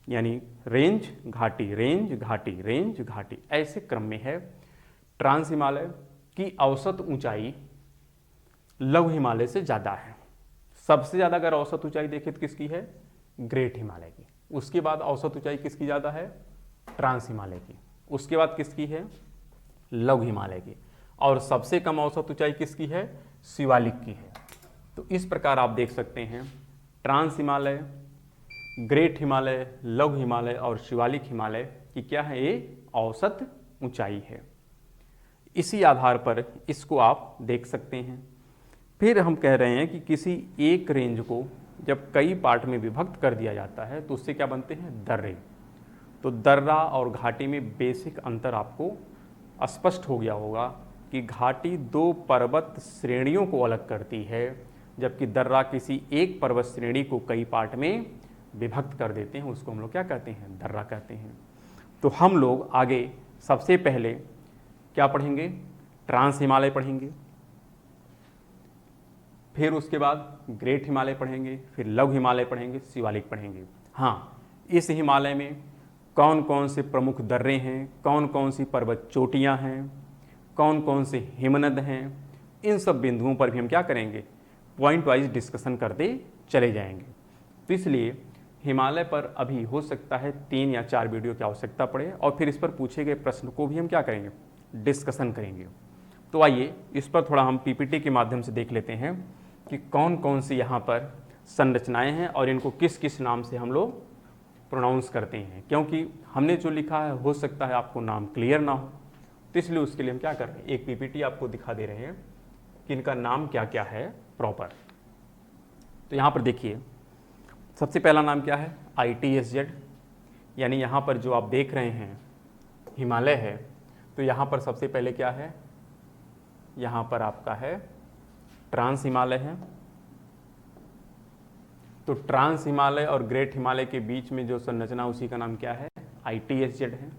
यानी रेंज घाटी, रेंज घाटी, रेंज घाटी, ऐसे क्रम में है। ट्रांस हिमालय की औसत ऊंचाई लघु हिमालय से ज़्यादा है। सबसे ज़्यादा अगर औसत ऊंचाई देखें तो किसकी है? ग्रेट हिमालय की। उसके बाद औसत ऊंचाई किसकी ज़्यादा है? ट्रांस हिमालय की। उसके बाद किसकी है? लघु हिमालय की। और सबसे कम औसत ऊंचाई किसकी है? शिवालिक की है। तो इस प्रकार आप देख सकते हैं ट्रांस हिमालय, ग्रेट हिमालय, लघु हिमालय और शिवालिक हिमालय की क्या है, ये औसत ऊंचाई है। इसी आधार पर इसको आप देख सकते हैं। फिर हम कह रहे हैं कि किसी एक रेंज को जब कई पार्ट में विभक्त कर दिया जाता है तो उससे क्या बनते हैं, दर्रे। तो दर्रा और घाटी में बेसिक अंतर आपको स्पष्ट हो गया होगा कि घाटी दो पर्वत श्रेणियों को अलग करती है, जबकि दर्रा किसी एक पर्वत श्रेणी को कई पार्ट में विभक्त कर देते हैं, उसको हम लोग क्या कहते हैं, दर्रा कहते हैं। तो हम लोग आगे सबसे पहले क्या पढ़ेंगे, ट्रांस हिमालय पढ़ेंगे, फिर उसके बाद ग्रेट हिमालय पढ़ेंगे, फिर लघु हिमालय पढ़ेंगे, शिवालिक पढ़ेंगे। हाँ, इस हिमालय में कौन कौन से प्रमुख दर्रे हैं, कौन कौन सी पर्वत चोटियाँ हैं, कौन कौन से हिमनद हैं, इन सब बिंदुओं पर भी हम क्या करेंगे, पॉइंट वाइज डिस्कशन करते चले जाएंगे। तो इसलिए हिमालय पर अभी हो सकता है 3 या 4 वीडियो की आवश्यकता पड़े और फिर इस पर पूछे गए प्रश्न को भी हम क्या करेंगे, डिस्कशन करेंगे। तो आइए इस पर थोड़ा हम पीपीटी के माध्यम से देख लेते हैं कि कौन कौन सी यहाँ पर संरचनाएं हैं और इनको किस किस नाम से हम लोग प्रोनाउंस करते हैं, क्योंकि हमने जो लिखा है हो सकता है आपको नाम क्लियर ना हो। तो इसलिए उसके लिए हम क्या कर रहे हैं, एक पीपीटी आपको दिखा दे रहे हैं कि इनका नाम क्या क्या है प्रॉपर। तो यहाँ पर देखिए सबसे पहला नाम क्या है, ITSZ, यानी यहाँ पर जो आप देख रहे हैं हिमालय है, तो यहाँ पर सबसे पहले क्या है, यहाँ पर आपका है ट्रांस हिमालय है। तो ट्रांस हिमालय और ग्रेट हिमालय के बीच में जो संरचना उसी का नाम क्या है, ITSZ है।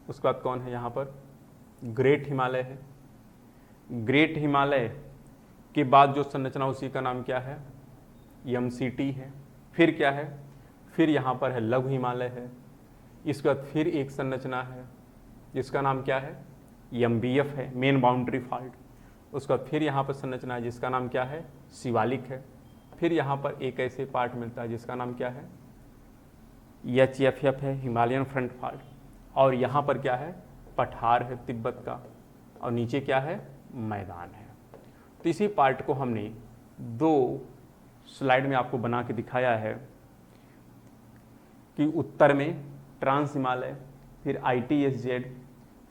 उसके बाद कौन है, यहाँ पर ग्रेट हिमालय है। ग्रेट हिमालय के बाद जो संरचना उसी का नाम क्या है, MCT है। फिर क्या है, फिर यहाँ पर है लघु हिमालय है। इसके बाद फिर एक संरचना है जिसका नाम क्या है, MBF है, मेन बाउंड्री फॉल्ट। उसके बाद फिर यहाँ पर संरचना है जिसका नाम क्या है, शिवालिक है। फिर यहाँ पर एक ऐसे पार्ट मिलता है जिसका नाम क्या है, HFF है, हिमालयन फ्रंट फॉल्ट। और यहाँ पर क्या है, पठार है तिब्बत का, और नीचे क्या है, मैदान है। तो इसी पार्ट को हमने 2 स्लाइड में आपको बना के दिखाया है कि उत्तर में ट्रांस हिमालय, फिर ITSZ,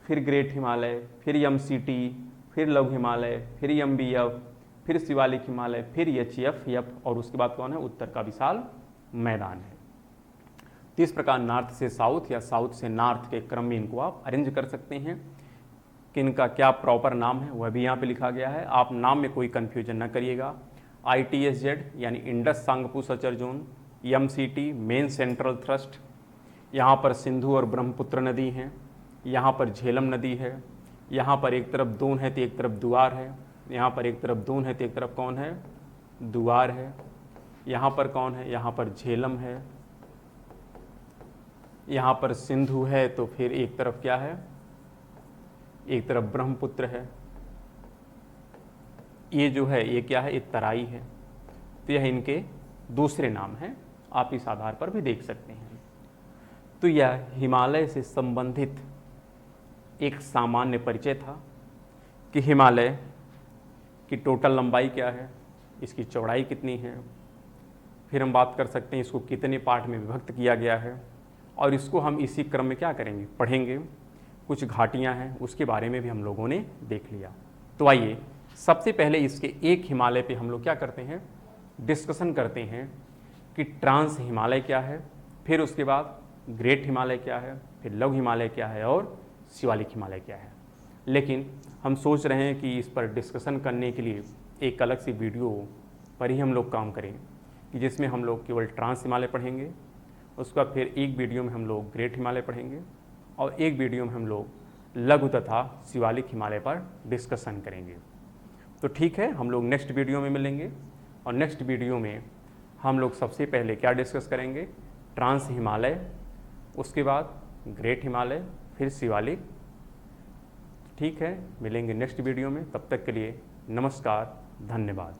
फिर ग्रेट हिमालय, फिर MCT, फिर लघु हिमालय, फिर MBF, फिर शिवालिक हिमालय, फिर HFF, और उसके बाद कौन है, उत्तर का विशाल मैदान है। तो इस प्रकार नॉर्थ से साउथ या साउथ से नॉर्थ के क्रम में इनको आप अरेंज कर सकते हैं कि इनका क्या प्रॉपर नाम है, वह भी यहाँ पे लिखा गया है। आप नाम में कोई कन्फ्यूजन न करिएगा। ITSZ यानी Indus Tsangpo suture zone, MCT main central thrust, यहाँ पर सिंधु और ब्रह्मपुत्र नदी हैं, यहाँ पर झेलम नदी है, यहाँ पर एक तरफ दून है तो एक तरफ दुआर है, यहाँ पर एक तरफ दून है तो एक तरफ कौन है, दुआर है। यहाँ पर कौन है, यहाँ पर झेलम है, यहाँ पर सिंधु है तो फिर एक तरफ क्या है, एक तरफ ब्रह्मपुत्र है। ये जो है ये क्या है, ये तराई है। तो यह इनके दूसरे नाम हैं, आप इस आधार पर भी देख सकते हैं। तो यह हिमालय से संबंधित एक सामान्य परिचय था कि हिमालय की टोटल लंबाई क्या है, इसकी चौड़ाई कितनी है। फिर हम बात कर सकते हैं इसको कितने पार्ट में विभक्त किया गया है, और इसको हम इसी क्रम में क्या करेंगे, पढ़ेंगे। कुछ घाटियां हैं उसके बारे में भी हम लोगों ने देख लिया। तो आइए सबसे पहले इसके एक हिमालय पे हम लोग क्या करते हैं, डिस्कशन करते हैं कि ट्रांस हिमालय क्या है, फिर उसके बाद ग्रेट हिमालय क्या है, फिर लघु हिमालय क्या है और शिवालिक हिमालय क्या है। लेकिन हम सोच रहे हैं कि इस पर डिस्कशन करने के लिए एक अलग सी वीडियो पर ही हम लोग काम करें, कि जिसमें हम लोग केवल ट्रांस हिमालय पढ़ेंगे, उसके बाद फिर एक वीडियो में हम लोग ग्रेट हिमालय पढ़ेंगे और एक वीडियो में हम लोग लघु तथा शिवालिक हिमालय पर डिस्कशन करेंगे। तो ठीक है, हम लोग नेक्स्ट वीडियो में मिलेंगे, और नेक्स्ट वीडियो में हम लोग सबसे पहले क्या डिस्कस करेंगे, ट्रांस हिमालय, उसके बाद ग्रेट हिमालय, फिर शिवालिक। ठीक है, मिलेंगे नेक्स्ट वीडियो में। तब तक के लिए नमस्कार, धन्यवाद।